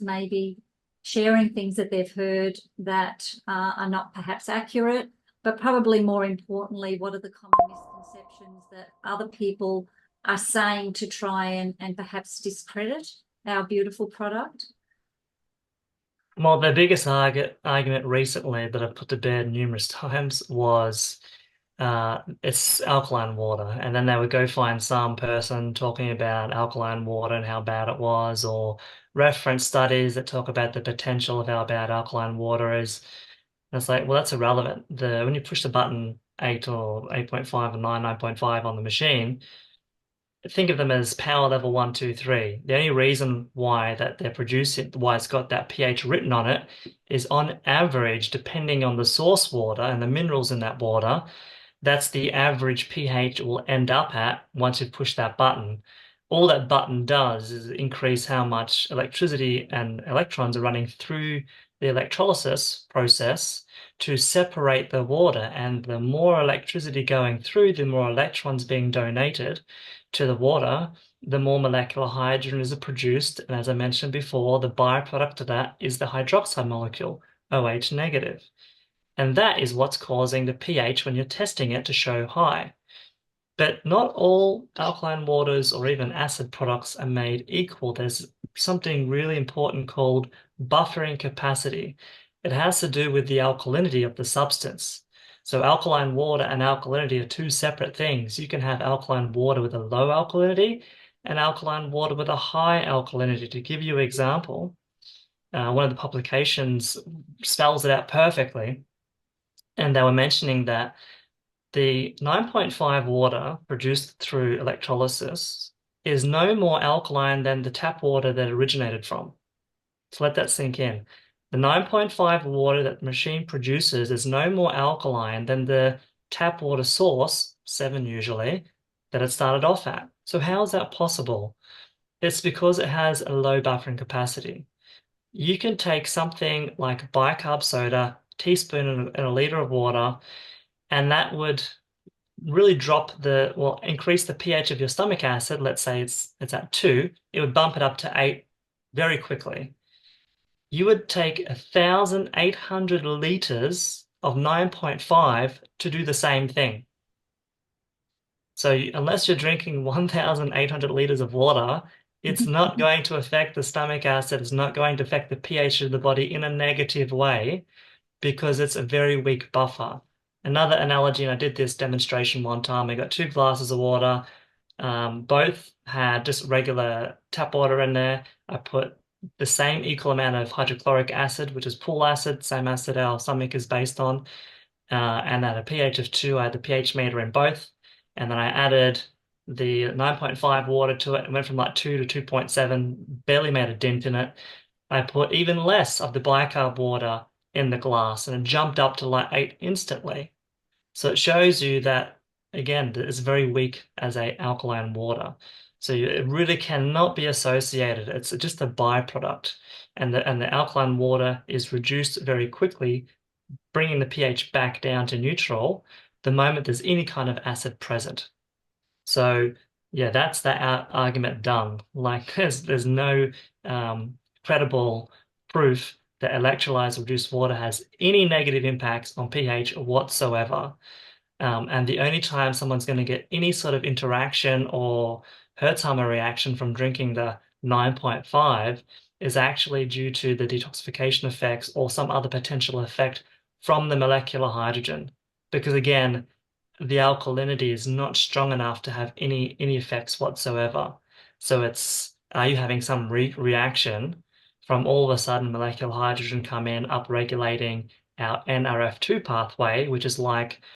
maybe sharing things that they've heard that are not perhaps accurate, but probably more importantly, what are the common misconceptions that other people are saying to try and perhaps discredit our beautiful product? Well, the biggest argument recently that I've put to bed numerous times was it's alkaline water. And then they would go find some person talking about alkaline water and how bad it was, or reference studies that talk about the potential of how bad alkaline water is. And it's like, well, that's irrelevant. When you push the button 8 or 8.5 or 9.5 on the machine, think of them as power level 1, 2, 3. The only reason why that they're producing, why it's got that pH written on it, is on average, depending on the source water and the minerals in that water, that's the average pH it will end up at once you push that button. All that button does is increase how much electricity and electrons are running through the electrolysis process to separate the water. And the more electricity going through, the more electrons being donated to the water, the more molecular hydrogen is produced. And as I mentioned before, the byproduct of that is the hydroxide molecule, OH negative. And that is what's causing the pH when you're testing it to show high. But not all alkaline waters or even acid products are made equal. There's something really important called buffering capacity. It has to do with the alkalinity of the substance. So alkaline water and alkalinity are two separate things. You can have alkaline water with a low alkalinity and alkaline water with a high alkalinity. To give you an example, one of the publications spells it out perfectly. And they were mentioning that the 9.5 water produced through electrolysis is no more alkaline than the tap water that originated from. So let that sink in. The 9.5 water that the machine produces is no more alkaline than the tap water source, 7 usually, that it started off at. So how is that possible? It's because it has a low buffering capacity. You can take something like bicarb soda, teaspoon in a liter of water, and that would really increase the pH of your stomach acid. Let's say it's at 2, it would bump it up to 8 very quickly. You would take 1,800 liters of 9.5 to do the same thing. So unless you're drinking 1,800 liters of water, it's not going to affect the stomach acid. It's not going to affect the pH of the body in a negative way because it's a very weak buffer. Another analogy, and I did this demonstration one time, I got 2 glasses of water. Both had just regular tap water in there. I put the same equal amount of hydrochloric acid, which is pool acid, same acid our stomach is based on. And at a pH of 2, I had the pH meter in both. And then I added the 9.5 water to it. It went from like 2 to 2.7, barely made a dent in it. I put even less of the bicarb water in the glass and it jumped up to like 8 instantly. So it shows you that, again, that it's very weak as a alkaline water. So it really cannot be associated. It's just a byproduct. And the alkaline water is reduced very quickly, bringing the pH back down to neutral the moment there's any kind of acid present. So yeah, that's the argument done. Like there's no credible proof that electrolyzed reduced water has any negative impacts on pH whatsoever. And the only time someone's going to get any sort of interaction or Hertzheimer reaction from drinking the 9.5 is actually due to the detoxification effects or some other potential effect from the molecular hydrogen. Because again, the alkalinity is not strong enough to have any effects whatsoever. So are you having some reaction from all of a sudden molecular hydrogen come in, upregulating our NRF2 pathway, which is like